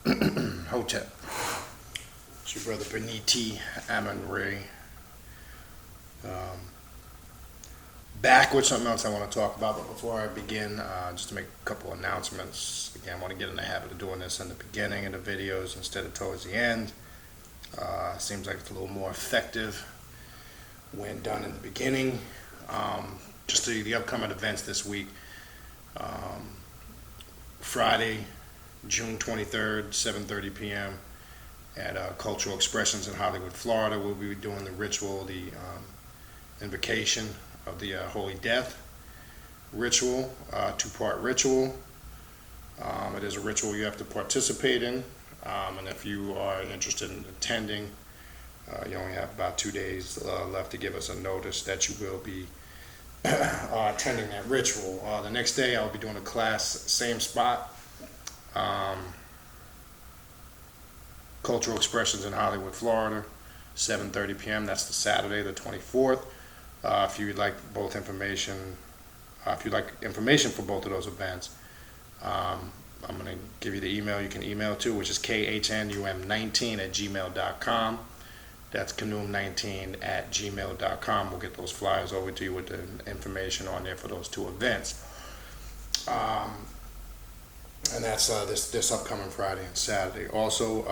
Hotep. It's your brother Beniti Ammon Ray. Back with something else I want to talk about, but before I begin, just to make a couple announcements. Again, I want to get in the habit of doing this in the beginning of the videos instead of towards the end. Seems like it's a little more effective when done in the beginning. Just the upcoming events this week. Friday, June 23rd, 7:30 p.m. at Cultural Expressions in Hollywood, Florida. We'll be doing the ritual, the invocation of the Holy Death ritual, two-part ritual. It is a ritual you have to participate in, and if you are interested in attending, you only have about 2 days left to give us a notice that you will be attending that ritual. The next day I'll be doing a class, same spot, Cultural Expressions in Hollywood, Florida, 7:30 p.m. That's the Saturday, the 24th. If you'd like both information, if you'd like information for both of those events, I'm going to give you the email you can email to, which is khnum19@gmail.com. That's knum19@gmail.com. We'll get those flyers over to you with the information on there for those two events. And that's this upcoming Friday and Saturday. Also,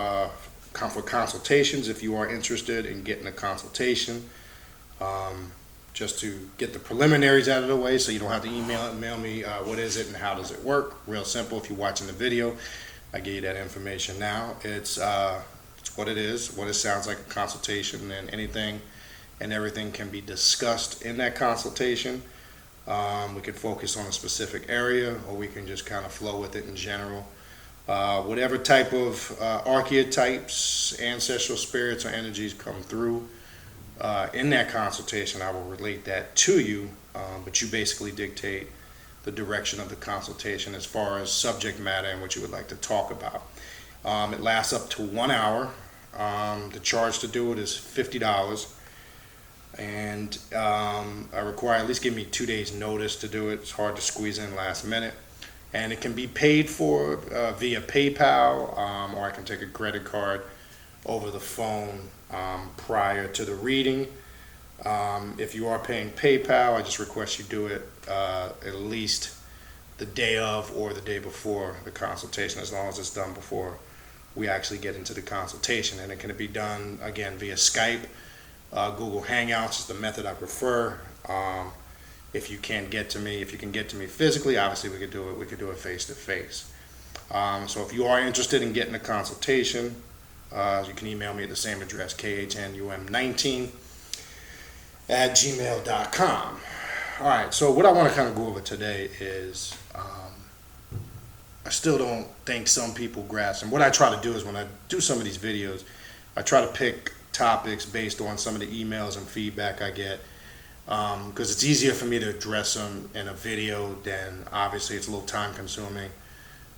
for consultations, if you are interested in getting a consultation, just to get the preliminaries out of the way so you don't have to mail me what is it and how does it work. Real simple. If you're watching the video, I gave you that information now. It's what it is, what it sounds like, a consultation, and anything and everything can be discussed in that consultation. We can focus on a specific area, or we can just kind of flow with it in general. Whatever type of archetypes, ancestral spirits, or energies come through in that consultation, I will relate that to you, but you basically dictate the direction of the consultation as far as subject matter and what you would like to talk about. It lasts up to 1 hour. The charge to do it is $50, and I require at least give me 2 days notice to do it. It's hard to squeeze in last minute, and it can be paid for via PayPal, or I can take a credit card over the phone prior to the reading. If you are paying PayPal, I just request you do it at least the day of or the day before the consultation, as long as it's done before we actually get into the consultation. And it can be done, again, via Skype. Google Hangouts is the method I prefer. If you can get to me physically, obviously we could do it face to face. So if you are interested in getting a consultation, you can email me at the same address, khnum19@gmail.com. All right, so what I want to kind of go over today is I still don't think some people grasp, and what I try to do is when I do some of these videos, I try to pick topics based on some of the emails and feedback I get, because it's easier for me to address them in a video than, obviously it's a little time consuming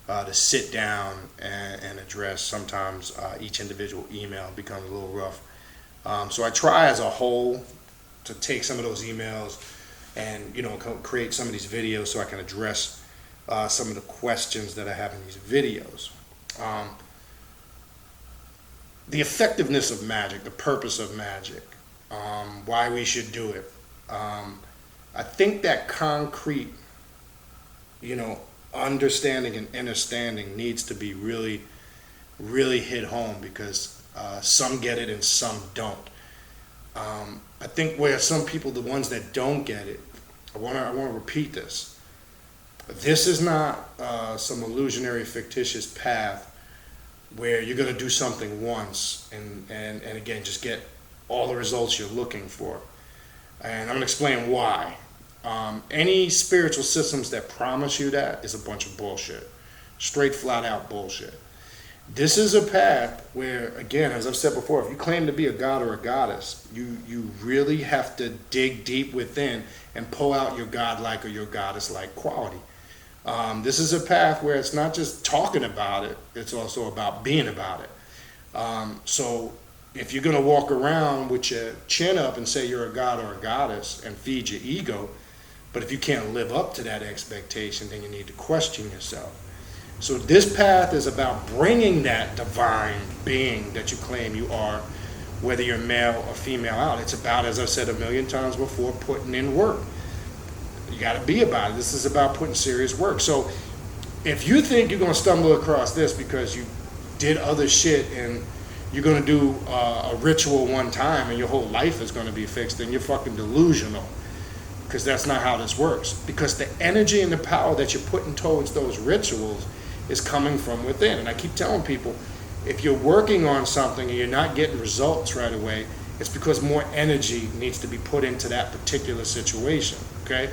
to sit down and address. Sometimes each individual email becomes a little rough. So I try as a whole to take some of those emails and create some of these videos so I can address some of the questions that I have in these videos. The effectiveness of magic, the purpose of magic, why we should do it. I think that concrete, understanding and understanding needs to be really, really hit home, because some get it and some don't. I think where some people, the ones that don't get it, I want to repeat this. This is not some illusionary, fictitious path where you're going to do something once and again just get all the results you're looking for. And I'm going to explain why. Any spiritual systems that promise you that is a bunch of bullshit. Straight, flat out bullshit. This is a path where, again, as I've said before, if you claim to be a god or a goddess, you really have to dig deep within and pull out your godlike or your goddess-like quality. This is a path where it's not just talking about it, it's also about being about it. So if you're going to walk around with your chin up and say you're a god or a goddess and feed your ego, but if you can't live up to that expectation, then you need to question yourself. So this path is about bringing that divine being that you claim you are, whether you're male or female, out. It's about, as I've said a million times before, putting in work. You got to be about it. This is about putting serious work. So if you think you're going to stumble across this because you did other shit and you're going to do a ritual one time and your whole life is going to be fixed, then you're fucking delusional, because that's not how this works. Because the energy and the power that you're putting towards those rituals is coming from within. And I keep telling people, if you're working on something and you're not getting results right away, it's because more energy needs to be put into that particular situation, okay?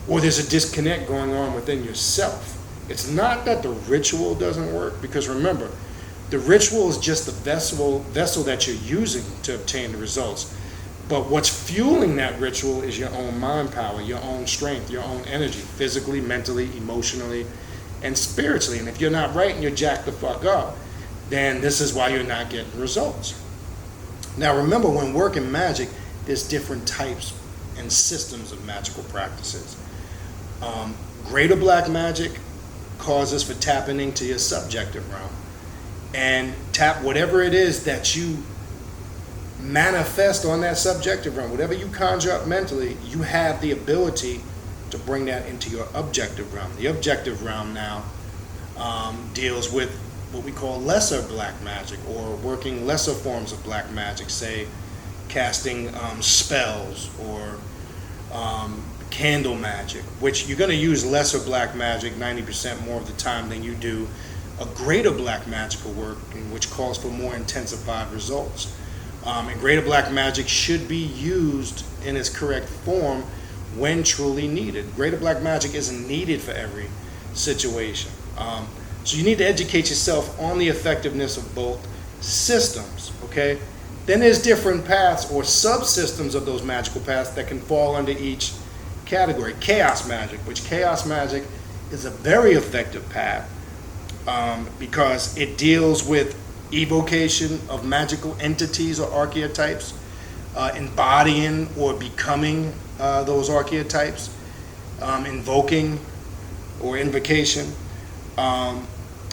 Or there's a disconnect going on within yourself. It's not that the ritual doesn't work, because remember, the ritual is just the vessel that you're using to obtain the results. But what's fueling that ritual is your own mind power, your own strength, your own energy, physically, mentally, emotionally, and spiritually. And if you're not right and you're jacked the fuck up, then this is why you're not getting results. Now remember, when working magic, there's different types and systems of magical practices. Greater black magic causes for tapping into your subjective realm. And tap whatever it is that you manifest on that subjective realm, whatever you conjure up mentally, you have the ability to bring that into your objective realm. The objective realm now deals with what we call lesser black magic, or working lesser forms of black magic, say casting spells or candle magic, which you're going to use lesser black magic 90% more of the time than you do a greater black magical work, which calls for more intensified results. And greater black magic should be used in its correct form when truly needed. Greater black magic isn't needed for every situation. So you need to educate yourself on the effectiveness of both systems, okay? Then there's different paths or subsystems of those magical paths that can fall under each category. Chaos magic, which chaos magic is a very effective path because it deals with evocation of magical entities or archetypes, embodying or becoming those archetypes, invoking or invocation. I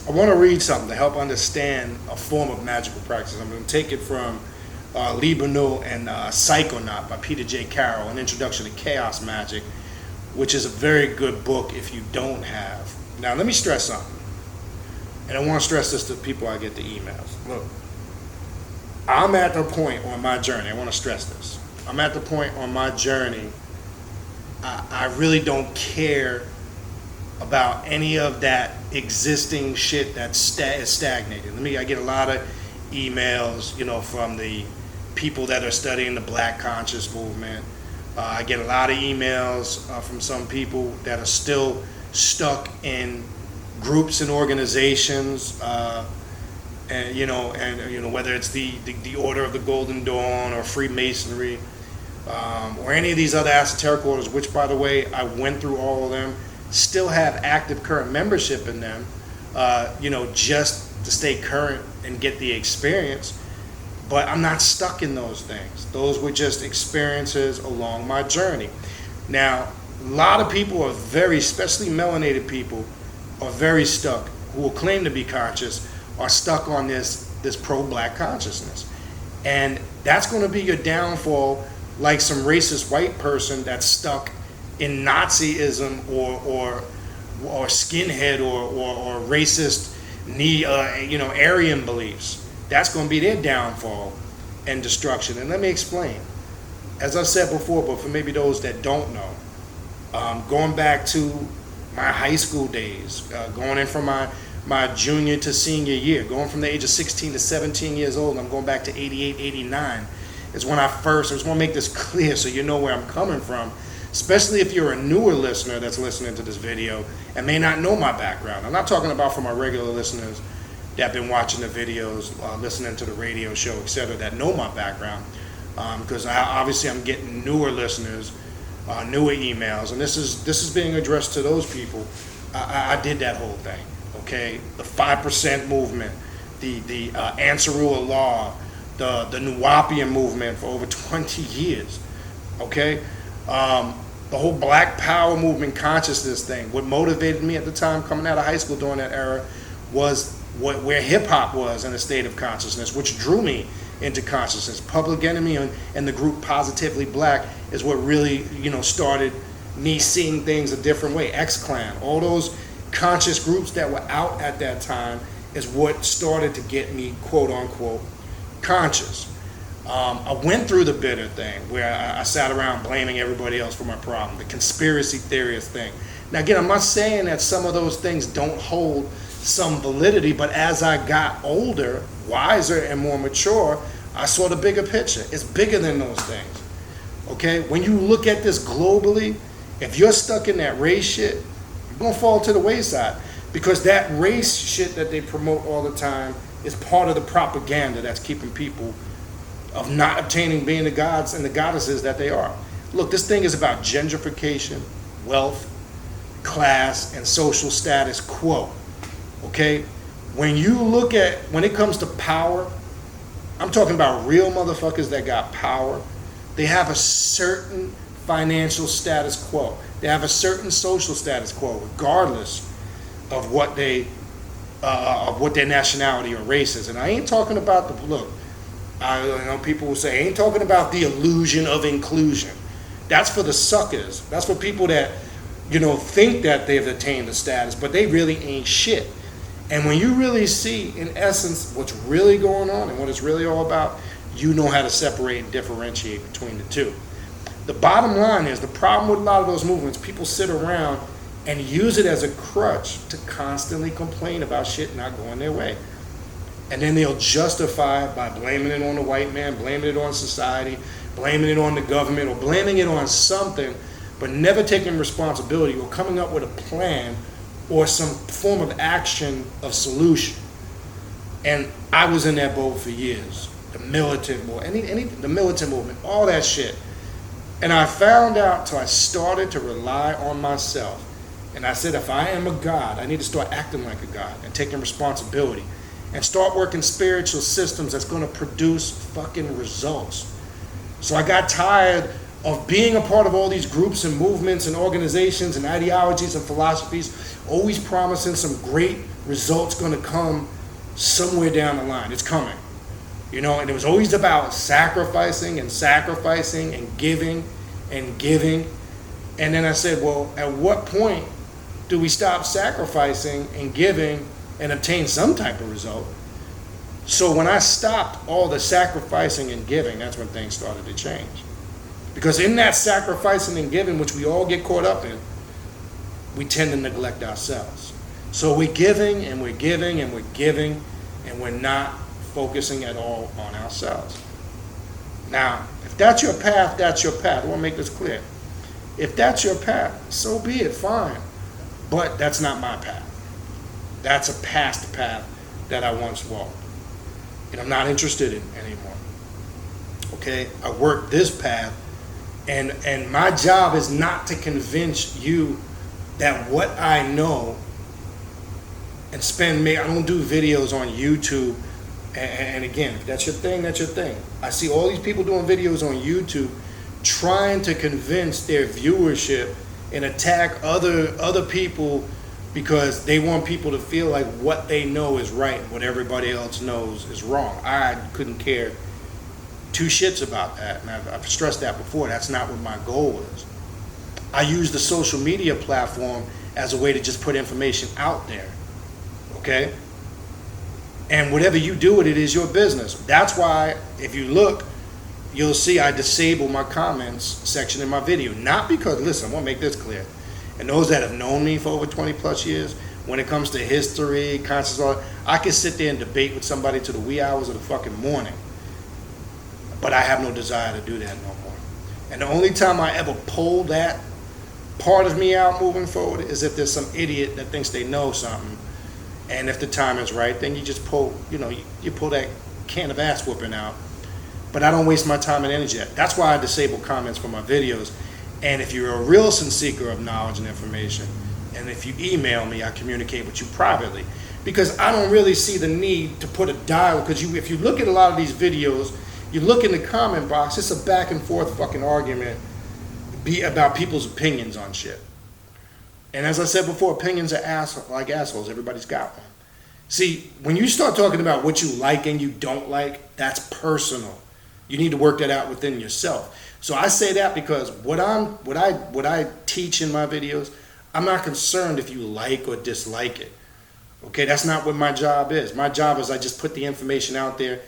want to read something to help understand a form of magical practice. I'm going to take it from Lee Bernal and Psychonaut by Peter J. Carroll, An Introduction to Chaos Magic, which is a very good book if you don't have. Now, let me stress something. And I want to stress this to people I get the emails. Look, I'm at the point on my journey, I want to stress this. I'm at the point on my journey, I really don't care about any of that existing shit that's is stagnated. I get a lot of emails, from the people that are studying the Black Conscious Movement. I get a lot of emails from some people that are still stuck in groups and organizations, and whether it's the Order of the Golden Dawn or Freemasonry, or any of these other esoteric orders, which, by the way, I went through all of them, still have active current membership in them, just to stay current and get the experience. But I'm not stuck in those things. Those were just experiences along my journey. Now, a lot of people are especially melanated people, are very stuck, who will claim to be conscious, are stuck on this pro-black consciousness. And that's going to be your downfall, like some racist white person that's stuck in Nazism or skinhead or racist Aryan beliefs. That's going to be their downfall and destruction. And let me explain. As I've said before, but for maybe those that don't know, going back to my high school days, going in from my junior to senior year, going from the age of 16 to 17 years old, I'm going back to 88, 89, is when I just want to make this clear so you know where I'm coming from, especially if you're a newer listener that's listening to this video and may not know my background. I'm not talking about for my regular listeners that have been watching the videos, listening to the radio show, etc., that know my background, because obviously I'm getting newer listeners, newer emails, and this is being addressed to those people. I did that whole thing, okay? The 5% movement, the Ansarua Law, the Nuwapian movement for over 20 years, okay? The whole Black Power movement consciousness thing. What motivated me at the time coming out of high school during that era was where hip hop was in a state of consciousness, which drew me into consciousness. Public Enemy and the group Positively Black is what really, started me seeing things a different way. X-Clan, all those conscious groups that were out at that time is what started to get me, quote unquote, conscious. I went through the bitter thing where I sat around blaming everybody else for my problem, the conspiracy theorist thing. Now again, I'm not saying that some of those things don't hold some validity, but as I got older, wiser, and more mature, I saw the bigger picture. It's bigger than those things. Okay? When you look at this globally, if you're stuck in that race shit, you're gonna fall to the wayside. Because that race shit that they promote all the time is part of the propaganda that's keeping people of not obtaining being the gods and the goddesses that they are. Look, this thing is about gentrification, wealth, class, and social status quo. Okay? When it comes to power, I'm talking about real motherfuckers that got power. They have a certain financial status quo. They have a certain social status quo, regardless of what their nationality or race is. And I ain't talking about I know people will say, I ain't talking about the illusion of inclusion. That's for the suckers. That's for people that, think that they've attained the status, but they really ain't shit. And when you really see, in essence, what's really going on and what it's really all about, you know how to separate and differentiate between the two. The bottom line is, the problem with a lot of those movements, people sit around and use it as a crutch to constantly complain about shit not going their way. And then they'll justify it by blaming it on the white man, blaming it on society, blaming it on the government, or blaming it on something, but never taking responsibility or coming up with a plan or some form of action of solution. And I was in that boat for years. The militant movement, the militant movement, all that shit. And I found out till I started to rely on myself. And I said, if I am a god, I need to start acting like a god and taking responsibility and start working spiritual systems that's going to produce fucking results. So I got tired of being a part of all these groups and movements and organizations and ideologies and philosophies, always promising some great results going to come somewhere down the line. It's coming. And it was always about sacrificing and sacrificing and giving and giving. And then I said, well, at what point do we stop sacrificing and giving and obtain some type of result? So when I stopped all the sacrificing and giving, that's when things started to change. Because in that sacrificing and giving, which we all get caught up in, we tend to neglect ourselves. So we're giving and we're giving and we're giving, and we're not focusing at all on ourselves. Now, if that's your path, that's your path. I want to make this clear. If that's your path, so be it, fine. But that's not my path. That's a past path that I once walked, and I'm not interested in anymore. Okay? I worked this path, and my job is not to convince you that what I know and I don't do videos on YouTube. And again, if that's your thing, that's your thing. I see all these people doing videos on YouTube trying to convince their viewership and attack other people because they want people to feel like what they know is right and what everybody else knows is wrong. I couldn't care two shits about that, and I've stressed that before. That's not what my goal is. I use the social media platform as a way to just put information out there, okay? And whatever you do with it is your business. That's why, if you look, you'll see I disable my comments section in my video. Not because, listen, I want to make this clear. And those that have known me for over 20 plus years, when it comes to history, consciousness, I can sit there and debate with somebody to the wee hours of the fucking morning. But I have no desire to do that no more. And the only time I ever pull that part of me out moving forward is if there's some idiot that thinks they know something. And if the time is right, then you just pull, you pull that can of ass whooping out. But I don't waste my time and energy. That's why I disable comments from my videos. And if you're a real seeker of knowledge and information, and if you email me, I communicate with you privately. Because I don't really see the need to put a dialogue. Because if you look at a lot of these videos, you look in the comment box, it's a back and forth fucking argument be about people's opinions on shit. And as I said before, opinions are like assholes. Everybody's got one. See, when you start talking about what you like and you don't like, that's personal. You need to work that out within yourself. So I say that because what I teach in my videos, I'm not concerned if you like or dislike it. Okay, that's not what my job is. My job is I just put the information out there.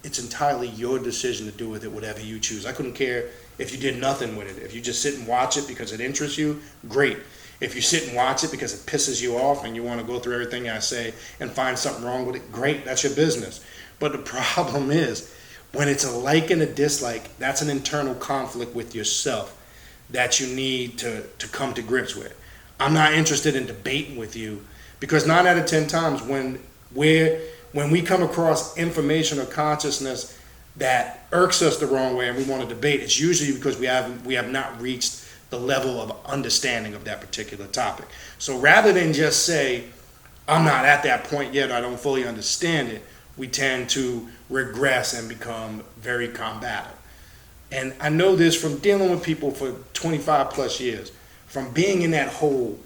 It's entirely your decision to do with it whatever you choose. I couldn't care if you did nothing with it. If you just sit and watch it because it interests you, great. If you sit and watch it because it pisses you off and you want to go through everything I say and find something wrong with it, great, that's your business. But the problem is, when it's a like and a dislike, that's an internal conflict with yourself that you need to come to grips with. I'm not interested in debating with you because 9 out of 10 times when we come across information or consciousness that irks us the wrong way and we want to debate, it's usually because we have not reached the level of understanding of that particular topic. So rather than just say, I'm not at that point yet, I don't fully understand it, we tend to regress and become very combative. And I know this from dealing with people for 25 plus years, from being in that whole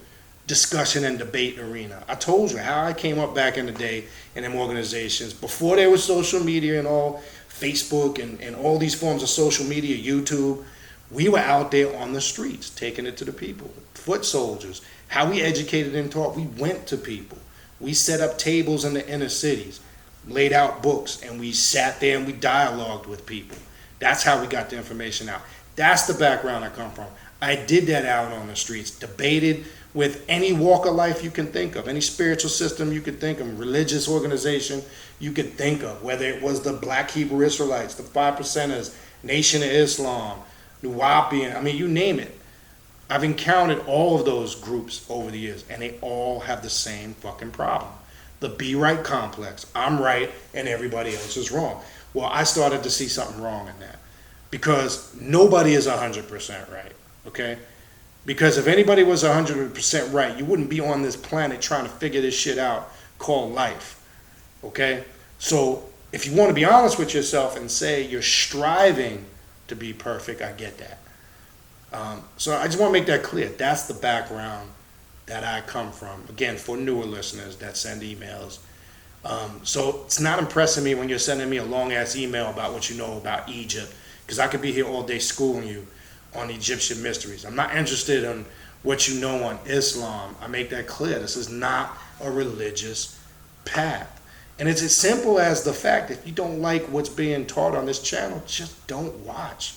discussion and debate arena. I told you how I came up back in the day in them organizations, before there was social media and all, Facebook and all these forms of social media, YouTube. We were out there on the streets, taking it to the people. Foot soldiers, how we educated and taught, we went to people. We set up tables in the inner cities, laid out books, and we sat there and we dialogued with people. That's how we got the information out. That's the background I come from. I did that out on the streets, debated with any walk of life you can think of, any spiritual system you could think of, religious organization you could think of, whether it was the Black Hebrew Israelites, the 5%ers, Nation of Islam, Nubian, I mean, you name it. I've encountered all of those groups over the years, and they all have the same fucking problem. The be right complex. I'm right, and everybody else is wrong. Well, I started to see something wrong in that, because nobody is 100% right, okay? Because if anybody was 100% right, you wouldn't be on this planet trying to figure this shit out called life, okay? So if you want to be honest with yourself and say you're striving to be perfect, I get that. So I just want to make that clear. That's the background that I come from. Again, for newer listeners that send emails. So it's not impressing me when you're sending me a long-ass email about what you know about Egypt, because I could be here all day schooling you on Egyptian mysteries. I'm not interested in what you know on Islam. I make that clear. This is not a religious path. And it's as simple as the fact that if you don't like what's being taught on this channel, just don't watch.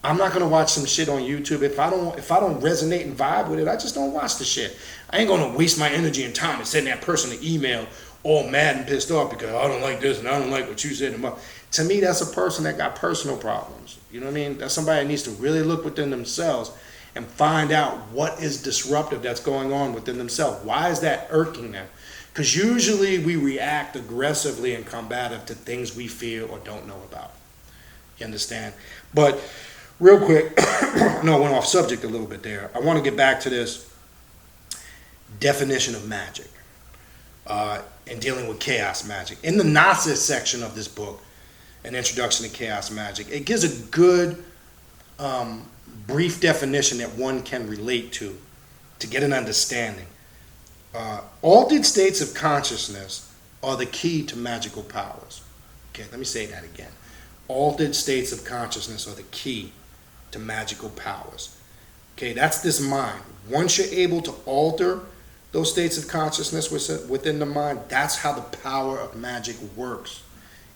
I'm not gonna watch some shit on YouTube. If I don't resonate and vibe with it, I just don't watch the shit. I ain't gonna waste my energy and time and send that person an email all mad and pissed off because I don't like this and I don't like what you said. To me, that's a person that got personal problems. You know what I mean? That's somebody that needs to really look within themselves and find out what is disruptive that's going on within themselves. Why is that irking them? Because usually we react aggressively and combative to things we feel or don't know about. You understand? But real quick, no, I went off subject a little bit there. I want to get back to this definition of magic and dealing with chaos magic. In the Gnosis section of this book, An Introduction to Chaos Magic, it gives a good brief definition that one can relate to get an understanding. Altered states of consciousness are the key to magical powers. Okay, let me say that again. Altered states of consciousness are the key to magical powers. Okay, that's this mind. Once you're able to alter those states of consciousness within the mind, that's how the power of magic works.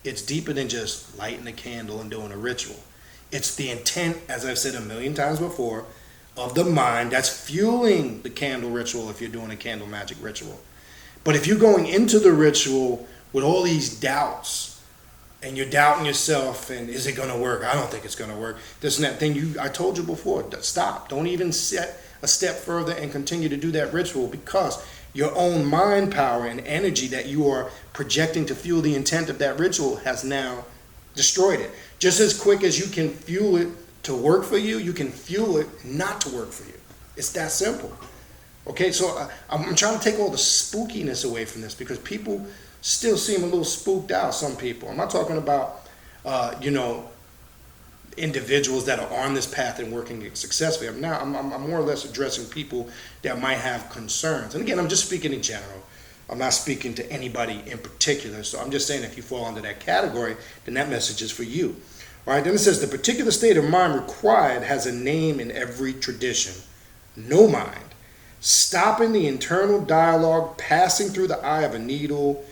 It's deeper than just lighting a candle and doing a ritual. It's the intent, as I've said a million times before, of the mind that's fueling the candle ritual if you're doing a candle magic ritual. But if you're going into the ritual with all these doubts and you're doubting yourself and is it going to work? I don't think it's going to work. This and that thing I told you before, stop. Don't even set a step further and continue to do that ritual, because your own mind power and energy that you are projecting to fuel the intent of that ritual has now destroyed it. Just as quick as you can fuel it to work for you, you can fuel it not to work for you. It's that simple. Okay, so I'm trying to take all the spookiness away from this, because people still seem a little spooked out, some people. I'm not talking about, individuals that are on this path and working successfully. I'm more or less addressing people that might have concerns. And again, I'm just speaking in general. I'm not speaking to anybody in particular. So I'm just saying if you fall under that category, then that message is for you. All right, then it says the particular state of mind required has a name in every tradition. No mind. Stopping the internal dialogue, passing through the eye of a needle,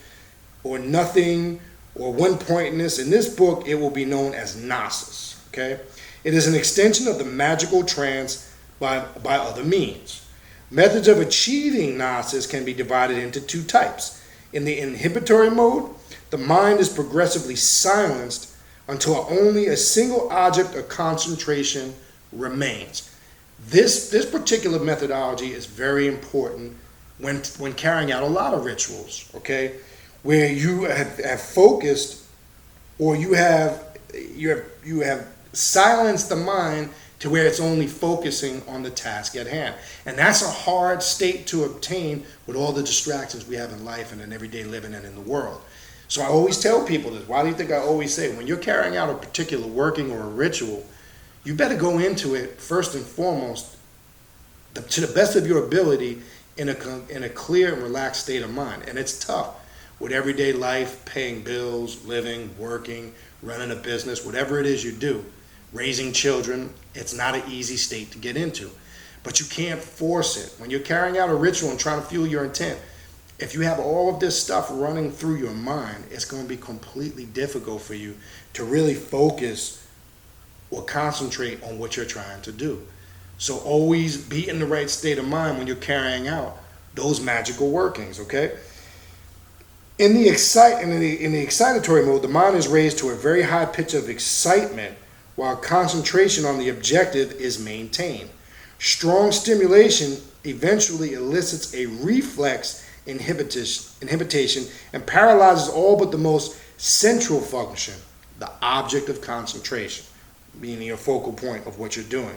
or nothing, or one-pointedness. In this book, it will be known as gnosis. Okay? It is an extension of the magical trance by other means. Methods of achieving gnosis can be divided into two types. In the inhibitory mode, the mind is progressively silenced until only a single object of concentration remains. This particular methodology is very important when carrying out a lot of rituals, okay? Where you have focused, or you have silenced the mind to where it's only focusing on the task at hand. And that's a hard state to obtain with all the distractions we have in life and in everyday living and in the world. So I always tell people this. Why do you think I always say, when you're carrying out a particular working or a ritual, you better go into it first and foremost to the best of your ability in a clear and relaxed state of mind. And it's tough with everyday life, paying bills, living, working, running a business, whatever it is you do. Raising children, it's not an easy state to get into. But you can't force it. When you're carrying out a ritual and trying to fuel your intent, if you have all of this stuff running through your mind, it's going to be completely difficult for you to really focus or concentrate on what you're trying to do. So always be in the right state of mind when you're carrying out those magical workings, okay? In the excitatory mode, the mind is raised to a very high pitch of excitement while concentration on the objective is maintained. Strong stimulation eventually elicits a reflex inhibition and paralyzes all but the most central function, the object of concentration, meaning your focal point of what you're doing.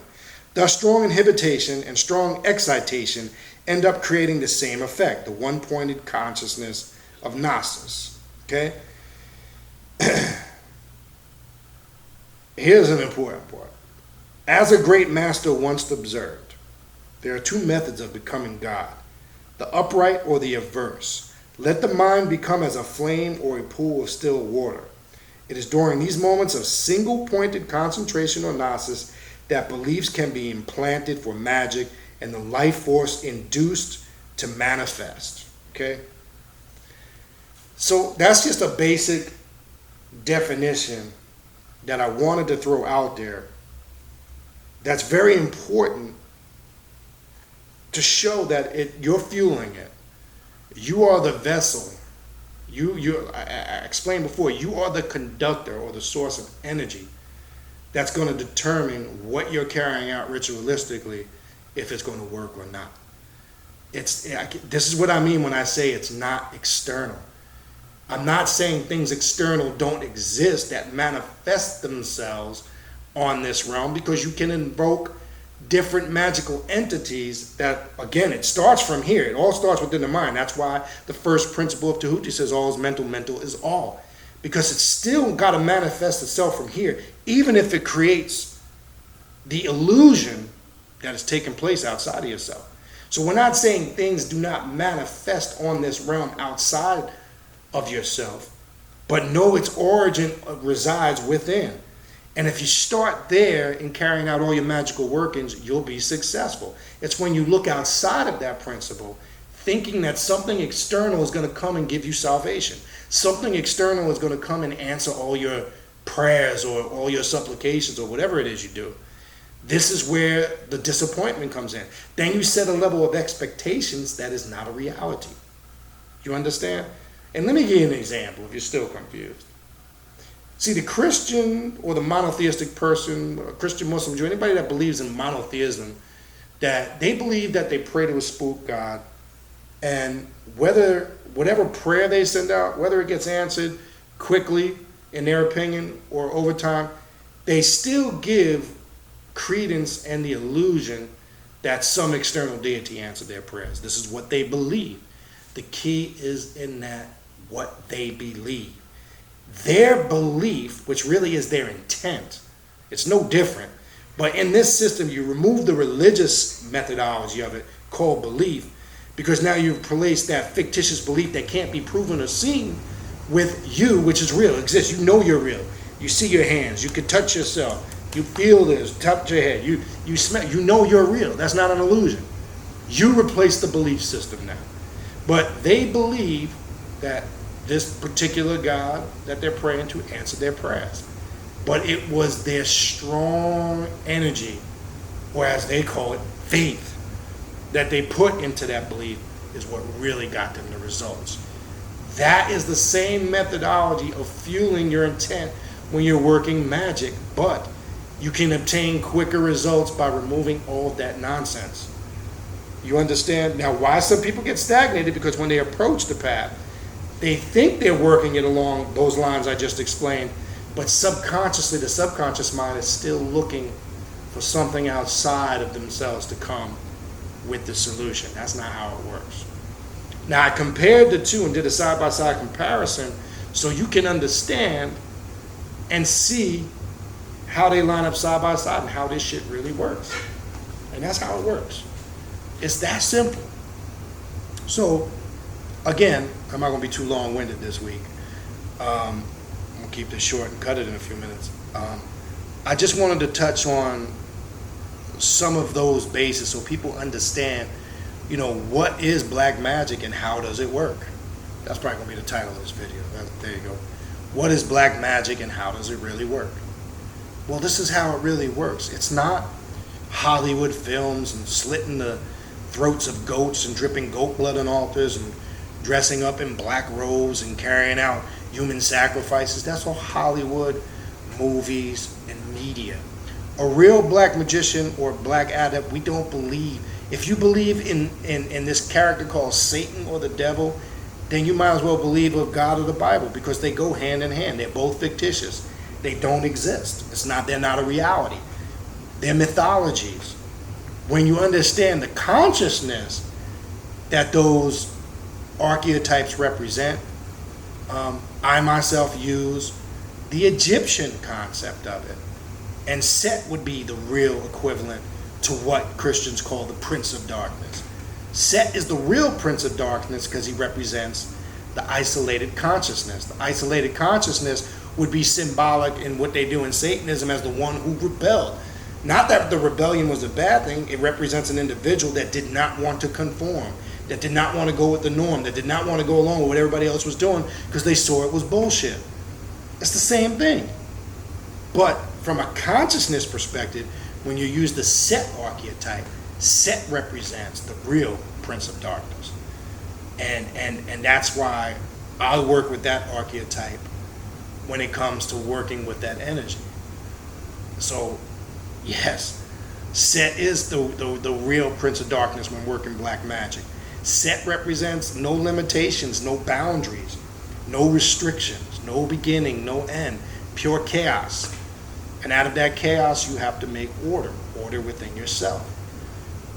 Thus, strong inhibition and strong excitation end up creating the same effect, the one-pointed consciousness of gnosis. Okay? Here's an important part. As a great master once observed, there are two methods of becoming God, the upright or the averse. Let the mind become as a flame or a pool of still water. It is during these moments of single-pointed concentration or gnosis that beliefs can be implanted for magic and the life force induced to manifest. Okay? So that's just a basic definition that I wanted to throw out there that's very important to show that you're fueling it. You are the vessel. I explained before, you are the conductor or the source of energy that's going to determine what you're carrying out ritualistically, if it's going to work or not. This is what I mean when I say it's not external. I'm not saying things external don't exist that manifest themselves on this realm, because you can invoke different magical entities that, again, it starts from here. It all starts within the mind. That's why the first principle of Tahuti says all is mental, mental is all. Because it's still got to manifest itself from here, even if it creates the illusion that is taking place outside of yourself. So we're not saying things do not manifest on this realm outside of yourself, but know its origin resides within. And if you start there in carrying out all your magical workings, you'll be successful. It's when you look outside of that principle, thinking that something external is going to come and give you salvation. Something external is going to come and answer all your prayers or all your supplications or whatever it is you do. This is where the disappointment comes in. Then you set a level of expectations that is not a reality. You understand? And let me give you an example if you're still confused. See, the Christian or the monotheistic person, or Christian, Muslim, Jew, anybody that believes in monotheism, that they believe that they pray to a spook God, and whatever prayer they send out, whether it gets answered quickly, in their opinion, or over time, they still give credence and the illusion that some external deity answered their prayers. This is what they believe. The key is in that what they believe. Their belief, which really is their intent, It's no different. But in this system, you remove the religious methodology of it, called belief, because now you've replaced that fictitious belief that can't be proven or seen with you, which is real, exists. You know you're real. You see your hands. You can touch yourself. You feel this. Touch your head. You smell. You know you're real. That's not an illusion. You replace the belief system now. But they believe that this particular God that they're praying to answered their prayers. But it was their strong energy, or as they call it, faith, that they put into that belief is what really got them the results. That is the same methodology of fueling your intent when you're working magic, but you can obtain quicker results by removing all of that nonsense. You understand? Now, why some people get stagnated? Because when they approach the path, they think they're working it along those lines I just explained, but subconsciously, the subconscious mind is still looking for something outside of themselves to come with the solution. That's not how it works. Now, I compared the two and did a side-by-side comparison so you can understand and see how they line up side by side and how this shit really works. And that's how it works. It's that simple. So, again, I'm not going to be too long-winded this week. I'm going to keep this short and cut it in a few minutes. I just wanted to touch on some of those bases so people understand, what is black magic and how does it work? That's probably going to be the title of this video. There you go. What is black magic and how does it really work? Well, this is how it really works. It's not Hollywood films and slitting the throats of goats and dripping goat blood on altars and dressing up in black robes and carrying out human sacrifices. That's all Hollywood, movies, and media. A real black magician or black adept, we don't believe. If you believe in this character called Satan or the devil, then you might as well believe of God or the Bible, because they go hand in hand. They're both fictitious. They don't exist. They're not a reality. They're mythologies. When you understand the consciousness that those archetypes represent, I myself use the Egyptian concept of it. And Set would be the real equivalent to what Christians call the Prince of Darkness. Set is the real Prince of Darkness because he represents the isolated consciousness. The isolated consciousness would be symbolic in what they do in Satanism as the one who rebelled. Not that the rebellion was a bad thing. It represents an individual that did not want to conform, that did not want to go with the norm, that did not want to go along with what everybody else was doing because they saw it was bullshit. It's the same thing. But from a consciousness perspective, when you use the Set archetype, Set represents the real Prince of Darkness. And that's why I work with that archetype when it comes to working with that energy. So, yes, Set is the real Prince of Darkness when working black magic. Set represents no limitations, no boundaries, no restrictions, no beginning, no end, pure chaos. And out of that chaos, you have to make order within yourself.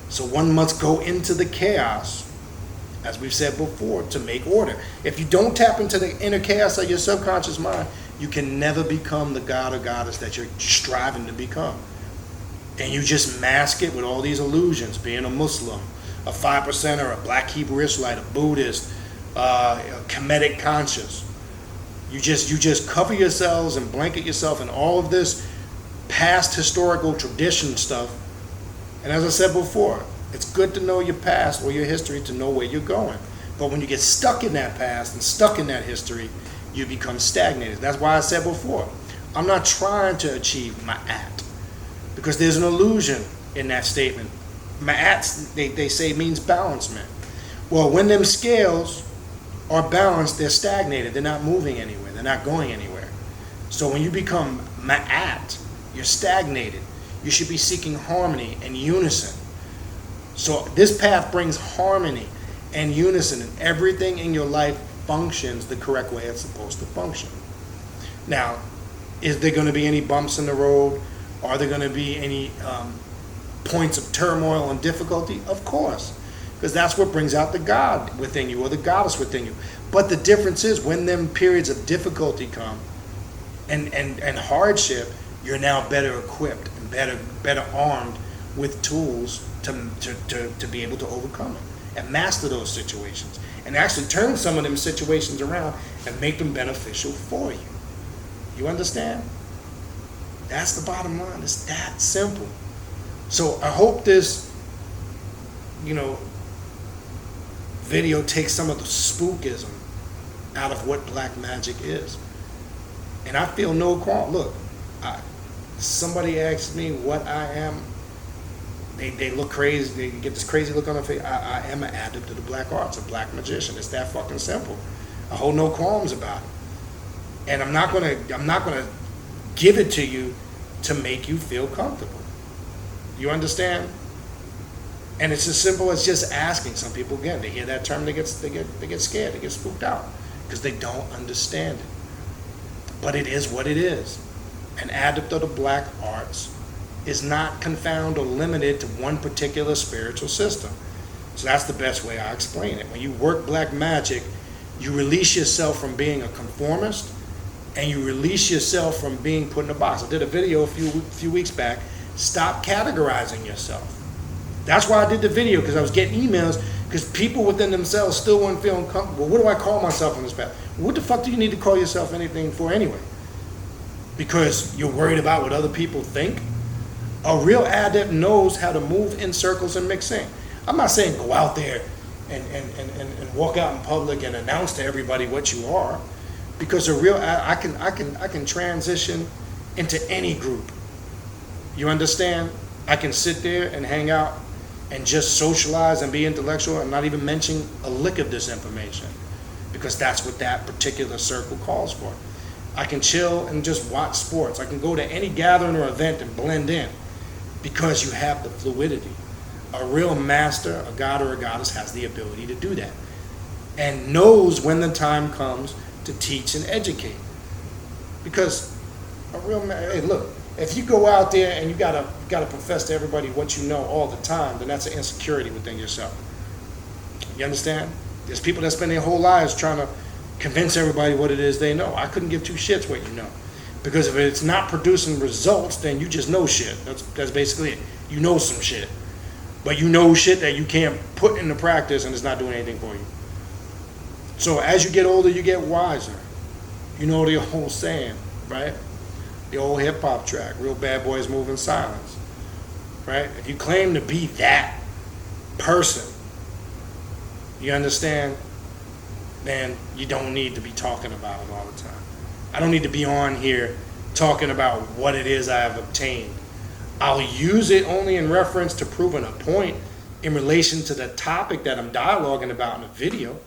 So one must go into the chaos, as we've said before, to make order. If you don't tap into the inner chaos of your subconscious mind, you can never become the god or goddess that you're striving to become. And you just mask it with all these illusions, being a Muslim, a 5%er, a black Hebrew Israelite, a Buddhist, a Kemetic conscious. You just cover yourselves and blanket yourself in all of this past historical tradition stuff. And as I said before, it's good to know your past or your history to know where you're going. But when you get stuck in that past and stuck in that history, you become stagnated. That's why I said before, I'm not trying to achieve ma'at, because there's an illusion in that statement. Ma'at, they say, means balancement. Well, when them scales are balanced, they're stagnated. They're not moving anywhere. They're not going anywhere. So when you become ma'at, you're stagnated. You should be seeking harmony and unison. So this path brings harmony and unison, and everything in your life functions the correct way it's supposed to function. Now, is there going to be any bumps in the road? Are there going to be any points of turmoil and difficulty? Of course, because that's what brings out the God within you or the goddess within you. But the difference is when them periods of difficulty come and hardship, you're now better equipped and better armed with tools to be able to overcome it and master those situations and actually turn some of them situations around and make them beneficial for you. You understand? That's the bottom line. It's that simple. So I hope this, video takes some of the spookism out of what black magic is. And I feel no qualm. Look, somebody asks me what I am. They look crazy. They get this crazy look on their face. I am an adept of the black arts, a black magician. It's that fucking simple. I hold no qualms about it. And I'm not gonna give it to you to make you feel comfortable. You understand? And it's as simple as just asking. Some people, again, they hear that term, they get scared, they get spooked out because they don't understand it. But it is what it is. An adept of the black arts is not confined or limited to one particular spiritual system. So that's the best way I explain it. When you work black magic, you release yourself from being a conformist and you release yourself from being put in a box. I did a video a few weeks back. Stop categorizing yourself. That's why I did the video, because I was getting emails because people within themselves still weren't feeling comfortable. What do I call myself on this path? What the fuck do you need to call yourself anything for anyway? Because you're worried about what other people think? A real adept knows how to move in circles and mix in. I'm not saying go out there and walk out in public and announce to everybody what you are, because I can transition into any group. You understand? I can sit there and hang out and just socialize and be intellectual and not even mention a lick of this information, because that's what that particular circle calls for. I can chill and just watch sports. I can go to any gathering or event and blend in, because you have the fluidity. A real master, a god or a goddess, has the ability to do that and knows when the time comes to teach and educate. Because hey, look, if you go out there and you gotta profess to everybody what you know all the time, then that's an insecurity within yourself. You understand? There's people that spend their whole lives trying to convince everybody what it is they know. I couldn't give two shits what you know. Because if it's not producing results, then you just know shit. That's basically it. You know some shit. But you know shit that you can't put into practice and it's not doing anything for you. So as you get older, you get wiser. You know the whole saying, right? The old hip-hop track, real bad boys move in silence, right? If you claim to be that person, you understand, then you don't need to be talking about it all the time. I don't need to be on here talking about what it is I have obtained. I'll use it only in reference to proving a point in relation to the topic that I'm dialoguing about in a video.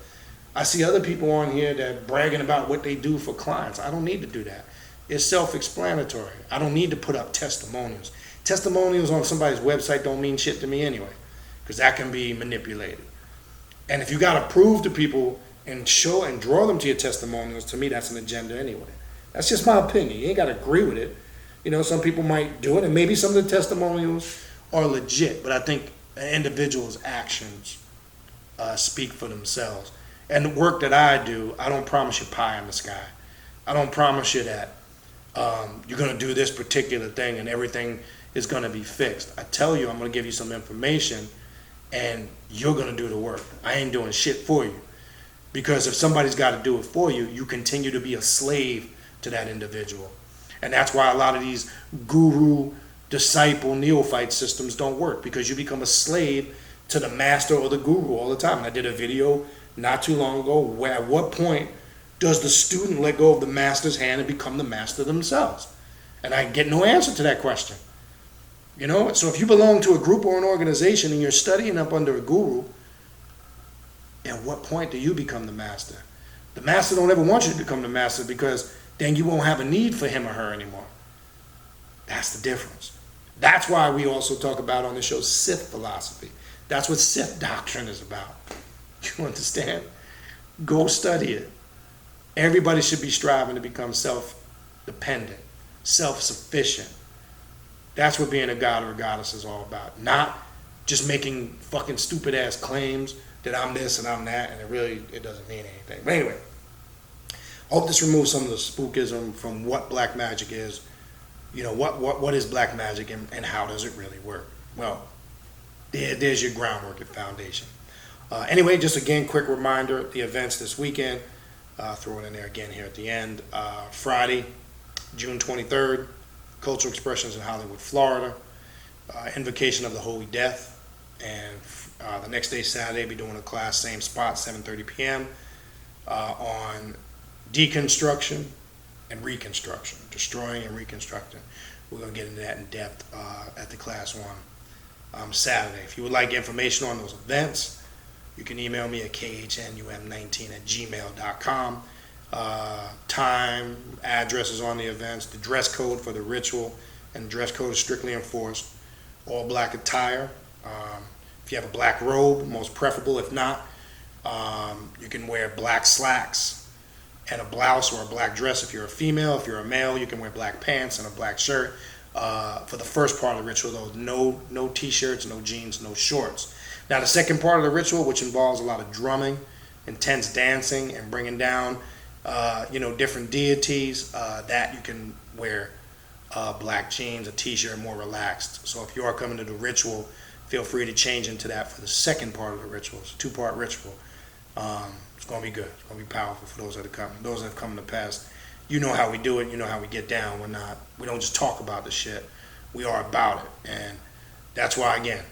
I see other people on here that bragging about what they do for clients. I don't need to do that. It's self-explanatory. I don't need to put up testimonials. Testimonials on somebody's website don't mean shit to me anyway, because that can be manipulated. And if you got to prove to people and show and draw them to your testimonials, to me that's an agenda anyway. That's just my opinion. You ain't got to agree with it. Some people might do it, and maybe some of the testimonials are legit, but I think an individual's actions speak for themselves. And the work that I do, I don't promise you pie in the sky. I don't promise you that you're going to do this particular thing and everything is going to be fixed. I tell you, I'm going to give you some information and you're going to do the work. I ain't doing shit for you. Because if somebody's got to do it for you, you continue to be a slave to that individual. And that's why a lot of these guru, disciple, neophyte systems don't work, because you become a slave to the master or the guru all the time. And I did a video not too long ago where at what point does the student let go of the master's hand and become the master themselves? And I get no answer to that question. So if you belong to a group or an organization and you're studying up under a guru, at what point do you become the master? The master don't ever want you to become the master, because then you won't have a need for him or her anymore. That's the difference. That's why we also talk about on the show Sith philosophy. That's what Sith doctrine is about. You understand? Go study it. Everybody should be striving to become self-dependent, self-sufficient. That's what being a god or a goddess is all about. Not just making fucking stupid ass claims that I'm this and I'm that, and it doesn't mean anything. But anyway, I hope this removes some of the spookism from what black magic is. what is black magic and how does it really work? Well, there's your groundwork and foundation. Anyway, just again, quick reminder, the events this weekend, throw it in there again here at the end. Friday, June 23rd, Cultural Expressions in Hollywood, Florida. Invocation of the Holy Death. And the next day, Saturday, be doing a class, same spot, 7:30 p.m. On deconstruction and reconstruction, destroying and reconstructing. We're going to get into that in depth at the class on Saturday. If you would like information on those events, you can email me at khnum19@gmail.com. Time, addresses on the events, the dress code for the ritual, and the dress code is strictly enforced. All black attire. If you have a black robe, most preferable. If not, you can wear black slacks and a blouse or a black dress if you're a female. If you're a male, you can wear black pants and a black shirt. For the first part of the ritual, though, no t-shirts, no jeans, no shorts. Now, the second part of the ritual, which involves a lot of drumming, intense dancing, and bringing down, different deities, that you can wear black jeans, a t-shirt, more relaxed. So if you are coming to the ritual, feel free to change into that for the second part of the ritual. It's a 2-part ritual. It's going to be good. It's going to be powerful for those that are coming. Those that have come in the past, you know how we do it. You know how we get down. We don't just talk about the shit. We are about it. And that's why, again,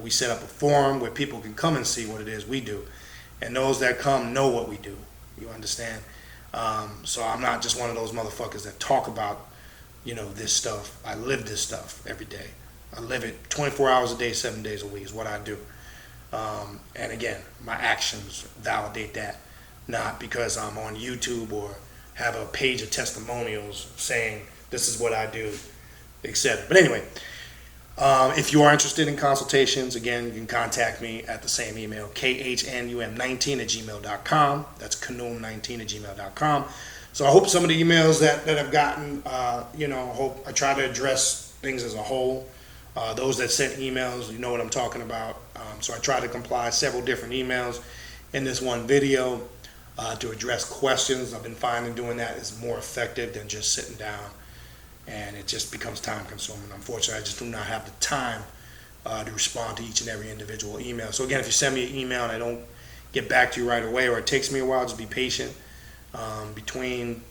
we set up a forum where people can come and see what it is we do. And those that come know what we do. You understand? So I'm not just one of those motherfuckers that talk about, this stuff. I live this stuff every day. I live it 24 hours a day, 7 days a week is what I do. And again, my actions validate that, not because I'm on YouTube or have a page of testimonials saying this is what I do, etc. But anyway, if you are interested in consultations, again, you can contact me at the same email, khnum19@gmail.com. That's khnum19@gmail.com. So I hope some of the emails that I've gotten, hope I try to address things as a whole. Those that sent emails, you know what I'm talking about. So I try to comply several different emails in this one video to address questions. I've been finding doing that is more effective than just sitting down, and it just becomes time consuming. Unfortunately, I just do not have the time to respond to each and every individual email. So again, if you send me an email and I don't get back to you right away, or it takes me a while, just be patient. Between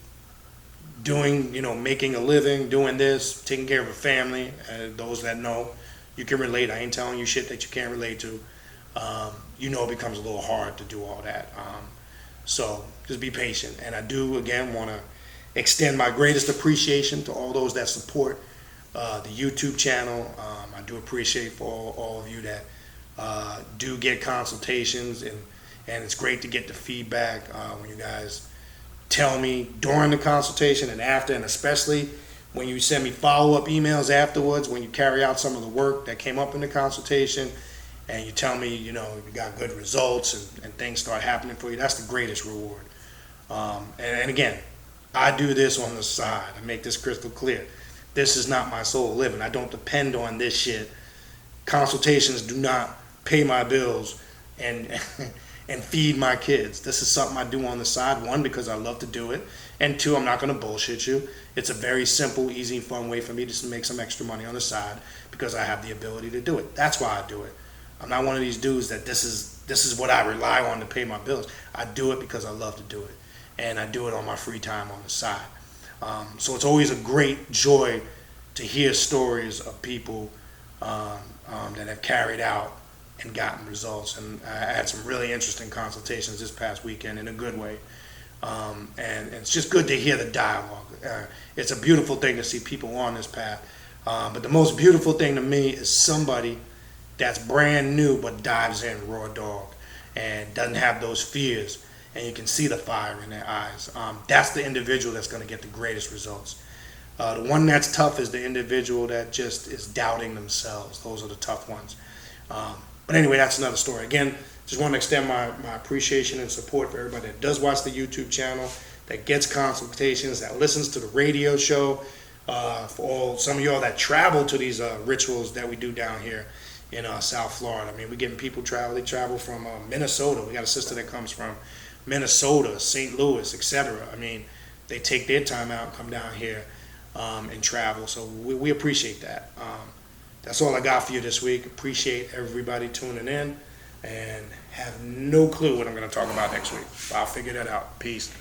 doing, making a living, doing this, taking care of a family, those that know, you can relate. I ain't telling you shit that you can't relate to. It becomes a little hard to do all that. So just be patient. And I do, again, want to extend my greatest appreciation to all those that support the YouTube channel. I do appreciate for all of you that do get consultations, and it's great to get the feedback when you guys tell me during the consultation and after, and especially when you send me follow-up emails afterwards, when you carry out some of the work that came up in the consultation, and you tell me, you got good results and things start happening for you. That's the greatest reward. And again, I do this on the side. I make this crystal clear. This is not my sole living. I don't depend on this shit. Consultations do not pay my bills and feed my kids. This is something I do on the side. 1, because I love to do it. And 2, I'm not going to bullshit you. It's a very simple, easy, fun way for me to make some extra money on the side because I have the ability to do it. That's why I do it. I'm not one of these dudes that this is what I rely on to pay my bills. I do it because I love to do it. And I do it on my free time on the side. So it's always a great joy to hear stories of people that have carried out and gotten results. And I had some really interesting consultations this past weekend in a good way. And it's just good to hear the dialogue. It's a beautiful thing to see people on this path. But the most beautiful thing to me is somebody that's brand new but dives in raw dog and doesn't have those fears, and you can see the fire in their eyes. That's the individual that's going to get the greatest results. The one that's tough is the individual that just is doubting themselves. Those are the tough ones. But anyway, that's another story. Again, just want to extend my appreciation and support for everybody that does watch the YouTube channel, that gets consultations, that listens to the radio show, for some of y'all that travel to these rituals that we do down here in South Florida. I mean, we're getting people travel. They travel from Minnesota. We got a sister that comes from Minnesota, St. Louis, etc. I mean, they take their time out and come down here and travel. So we appreciate that. That's all I got for you this week. Appreciate everybody tuning in, and have no clue what I'm going to talk about next week. But I'll figure that out. Peace.